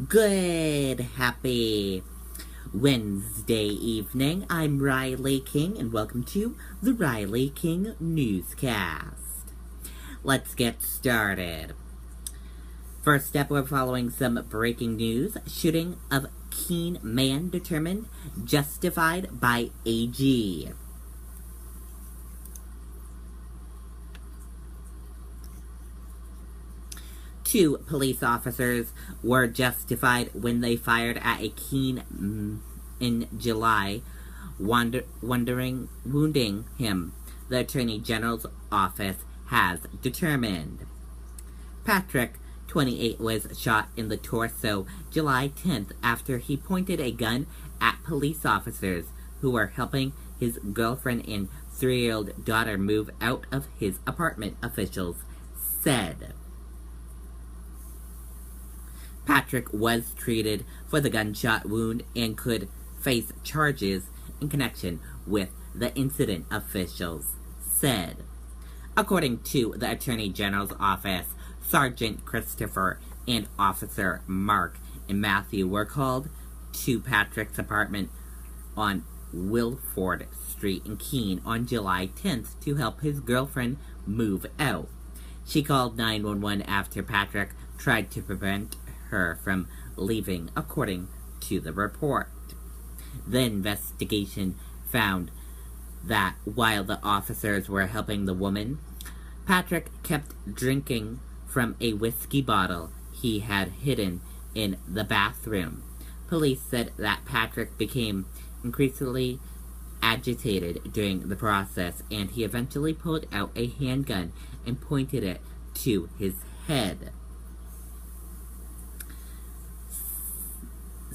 Good, happy Wednesday evening. I'm Riley King, and welcome to the Riley King Newscast. Let's get started. First up, we're following some breaking news. Shooting of Keene man determined justified by AG. Two police officers were justified when they fired at a Keene in July, wounding him, the Attorney General's office has determined. Patrick, 28, was shot in the torso July 10th after he pointed a gun at police officers who were helping his girlfriend and 3-year-old daughter move out of his apartment, officials said. Patrick was treated for the gunshot wound and could face charges in connection with the incident, officials said. According to the Attorney General's office, Sergeant Christopher and Officer Mark and Matthew were called to Patrick's apartment on Wilford Street in Keene on July 10th to help his girlfriend move out. She called 911 after Patrick tried to prevent her from leaving, according to the report. The investigation found that while the officers were helping the woman, Patrick kept drinking from a whiskey bottle he had hidden in the bathroom. Police said that Patrick became increasingly agitated during the process, and he eventually pulled out a handgun and pointed it to his head.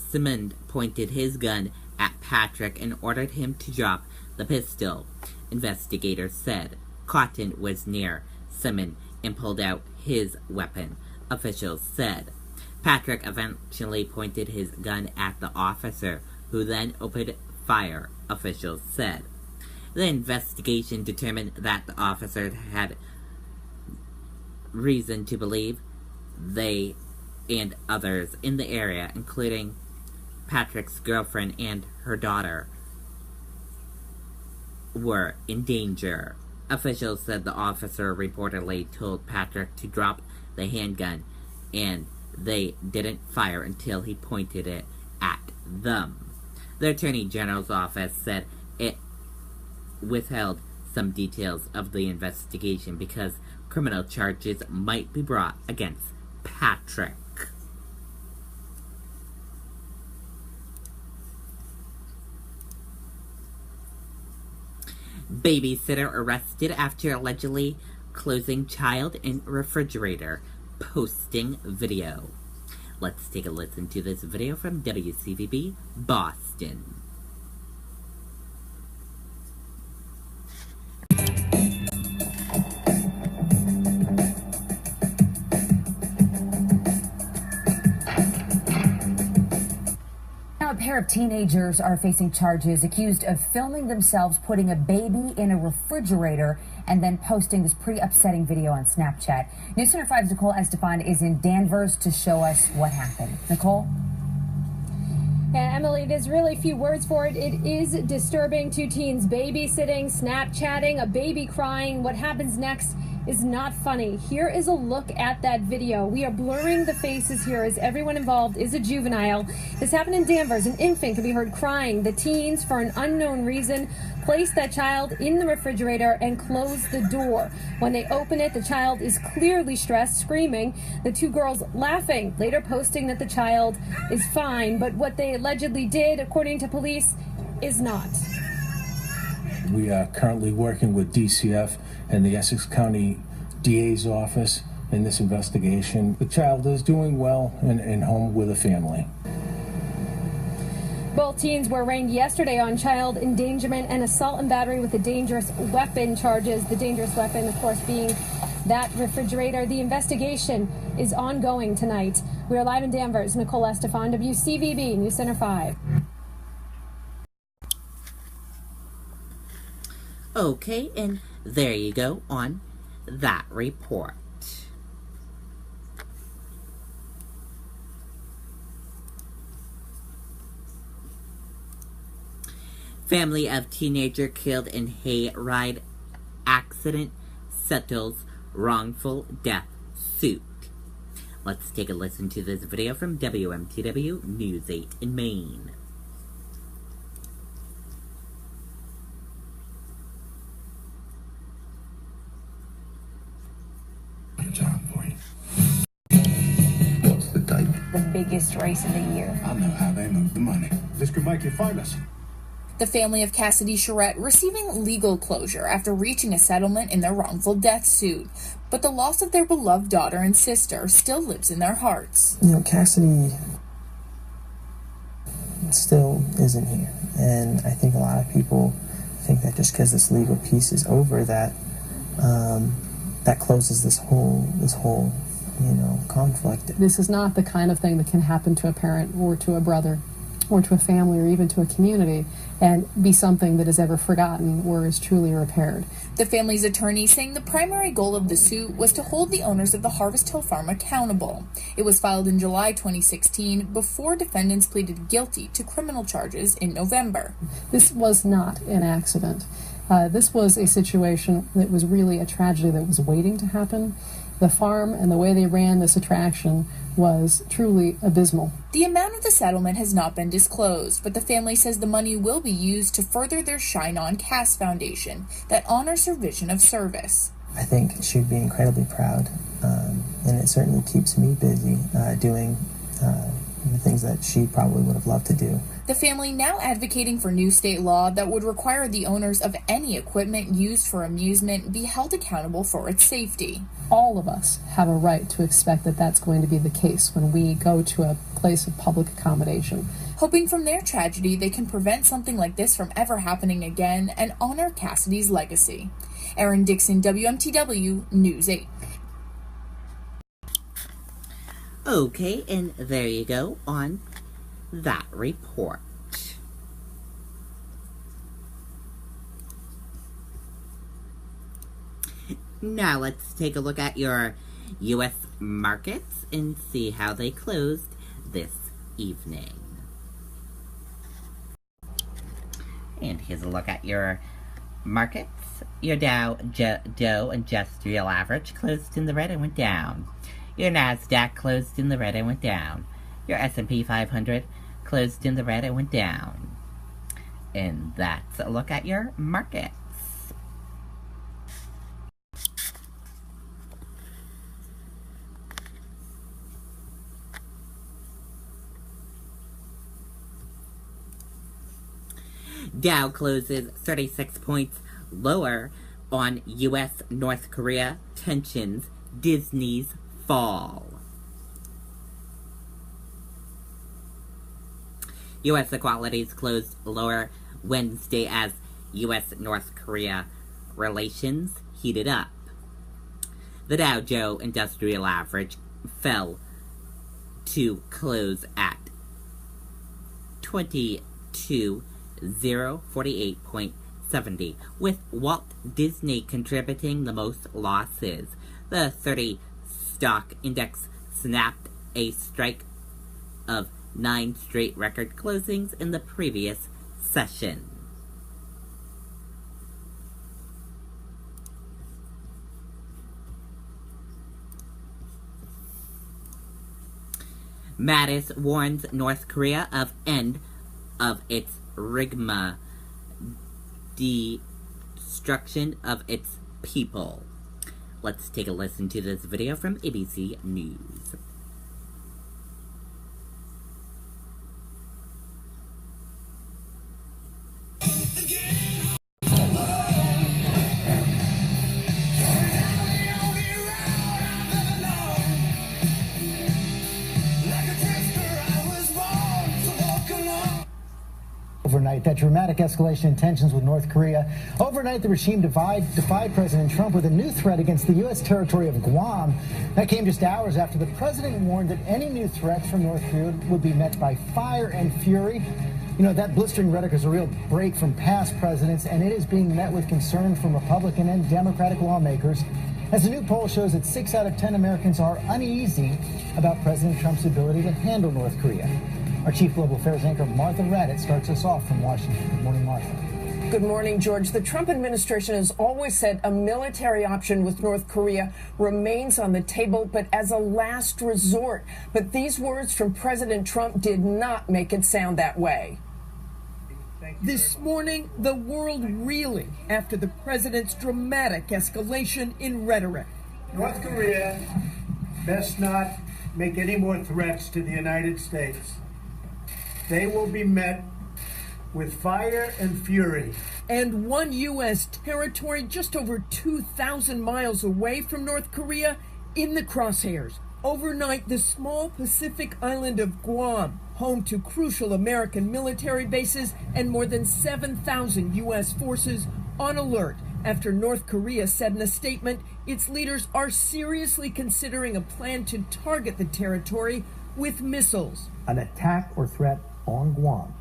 Simmons pointed his gun at Patrick and ordered him to drop the pistol, investigators said. Cotton was near Simmons and pulled out his weapon, officials said. Patrick eventually pointed his gun at the officer, who then opened fire, officials said. The investigation determined that the officers had reason to believe they and others in the area, including Patrick's girlfriend and her daughter, were in danger. Officials said the officer reportedly told Patrick to drop the handgun, and they didn't fire until he pointed it at them. The Attorney General's office said it withheld some details of the investigation because criminal charges might be brought against Patrick. Babysitter arrested after allegedly closing child in refrigerator, posting video. Let's take a listen to this video from WCVB Boston. A pair of teenagers are facing charges accused of filming themselves putting a baby in a refrigerator and then posting this pretty upsetting video on Snapchat. News Center 5's Nicole Estefan is in Danvers to show us what happened. Nicole? Yeah, Emily, it is really few words for it. It is disturbing. Two teens babysitting, Snapchatting, a baby crying. What happens next is not funny. Here is a look at that video. We are blurring the faces here as everyone involved is a juvenile. This happened in Danvers. An infant can be heard crying. The teens, for an unknown reason, place that child in the refrigerator and close the door. When they open it, the child is clearly stressed, screaming. The two girls laughing, later posting that the child is fine. But what they allegedly did, according to police, is not. We are currently working with DCF and the Essex County DA's office in this investigation. The child is doing well and home with a family. Both teens were arraigned yesterday on child endangerment and assault and battery with a dangerous weapon charges. The dangerous weapon, of course, being that refrigerator. The investigation is ongoing tonight. We are live in Danvers. Nicole Estefan, WCVB News Center 5. Okay, and there you go on that report. Family of teenager killed in hayride accident settles wrongful death suit. Let's take a listen to this video from WMTW News 8 in Maine. Job for you. What's the date? The biggest race of the year. I know how they move the money. This could make you famous. The family of Cassidy Charette receiving legal closure after reaching a settlement in their wrongful death suit. But the loss of their beloved daughter and sister still lives in their hearts. You know, Cassidy still isn't here. And I think a lot of people think that just because this legal piece is over, that that closes this whole conflict. This is not the kind of thing that can happen to a parent or to a brother or to a family or even to a community and be something that is ever forgotten or is truly repaired. The family's attorney saying the primary goal of the suit was to hold the owners of the Harvest Hill Farm accountable. It was filed in July 2016 before defendants pleaded guilty to criminal charges in November. This was not an accident. This was a situation that was really a tragedy that was waiting to happen. The farm and the way they ran this attraction was truly abysmal. The amount of the settlement has not been disclosed, but the family says the money will be used to further their Shine On Cass Foundation that honors her vision of service. I think she'd be incredibly proud, and it certainly keeps me busy doing the things that she probably would have loved to do. The family now advocating for new state law that would require the owners of any equipment used for amusement be held accountable for its safety. All of us have a right to expect that that's going to be the case when we go to a place of public accommodation. Hoping from their tragedy they can prevent something like this from ever happening again and honor Cassidy's legacy. Erin Dixon, WMTW News 8. Okay, and there you go on that report. Now let's take a look at your U.S. markets and see how they closed this evening. And here's a look at your markets. Your Dow Industrial Average closed in the red and went down. Your NASDAQ closed in the red and went down. Your S&P 500 closed in the red and went down. And that's a look at your markets. Dow closes 36 points lower on U.S. North Korea tensions, Disney's fall. U.S. equalities closed lower Wednesday as U.S. North Korea relations heated up. The Dow Jones Industrial Average fell to close at 22,048.70, with Walt Disney contributing the most losses. The 30 stock index snapped a strike of 9 straight record closings in the previous session. Mattis warns North Korea of end of its rigma, destruction of its people. Let's take a listen to this video from ABC News. Overnight, that dramatic escalation in tensions with North Korea. Overnight, the regime defied President Trump with a new threat against the U.S. territory of Guam. That came just hours after the president warned that any new threats from North Korea would be met by fire and fury. You know, that blistering rhetoric is a real break from past presidents, and it is being met with concern from Republican and Democratic lawmakers, as a new poll shows that 6 out of 10 Americans are uneasy about President Trump's ability to handle North Korea. Our Chief Global Affairs anchor, Martha Raddatz, starts us off from Washington. Good morning, Martha. Good morning, George. The Trump administration has always said a military option with North Korea remains on the table, but as a last resort. But these words from President Trump did not make it sound that way. This morning, the world reeling after the president's dramatic escalation in rhetoric. North Korea best not make any more threats to the United States. They will be met with fire and fury. And one U.S. territory just over 2,000 miles away from North Korea in the crosshairs. Overnight, the small Pacific island of Guam, home to crucial American military bases and more than 7,000 U.S. forces on alert after North Korea said in a statement its leaders are seriously considering a plan to target the territory with missiles. An attack or threat on Guam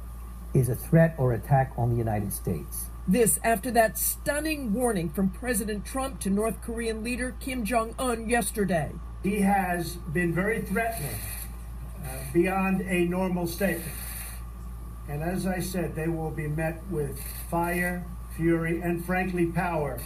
is a threat or attack on the United States. This after that stunning warning from President Trump to North Korean leader Kim Jong-un yesterday. He has been very threatening beyond a normal statement. And as I said, they will be met with fire, fury, and frankly power,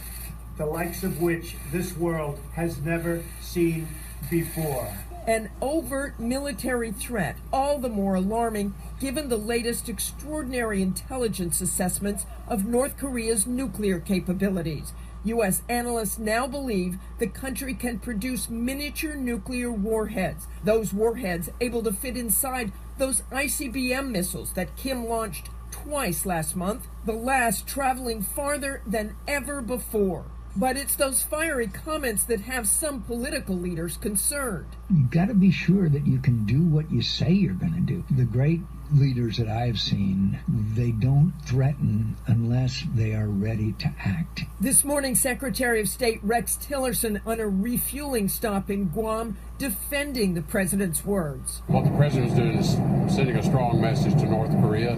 the likes of which this world has never seen before. An overt military threat, all the more alarming given the latest extraordinary intelligence assessments of North Korea's nuclear capabilities. U.S. analysts now believe the country can produce miniature nuclear warheads, those warheads able to fit inside those ICBM missiles that Kim launched twice last month, the last traveling farther than ever before. But it's those fiery comments that have some political leaders concerned. You've got to be sure that you can do what you say you're going to do. The great leaders that I've seen, they don't threaten unless they are ready to act. This morning, Secretary of State Rex Tillerson on a refueling stop in Guam defending the president's words. What the president's doing is sending a strong message to North Korea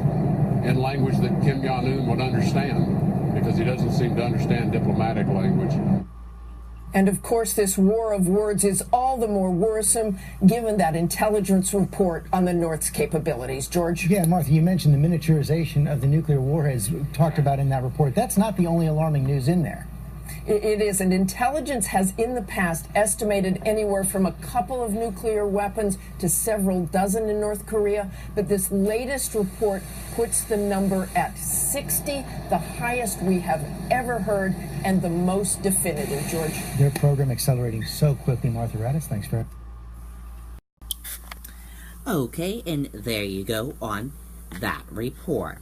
in language that Kim Jong-un would understand, because he doesn't seem to understand diplomatic language. And of course, this war of words is all the more worrisome given that intelligence report on the North's capabilities. George? Yeah, Martha, you mentioned the miniaturization of the nuclear warheads talked about in that report. That's not the only alarming news in there. It is, and intelligence has in the past estimated anywhere from a couple of nuclear weapons to several dozen in North Korea, but this latest report puts the number at 60, the highest we have ever heard and the most definitive. George? Their program accelerating so quickly. Martha Raddatz, thanks for it. Okay, and there you go on that report.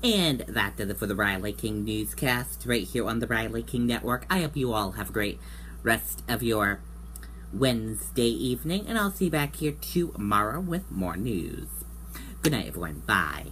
And that does it for the Riley King Newscast right here on the Riley King Network. I hope you all have a great rest of your Wednesday evening, and I'll see you back here tomorrow with more news. Good night, everyone. Bye.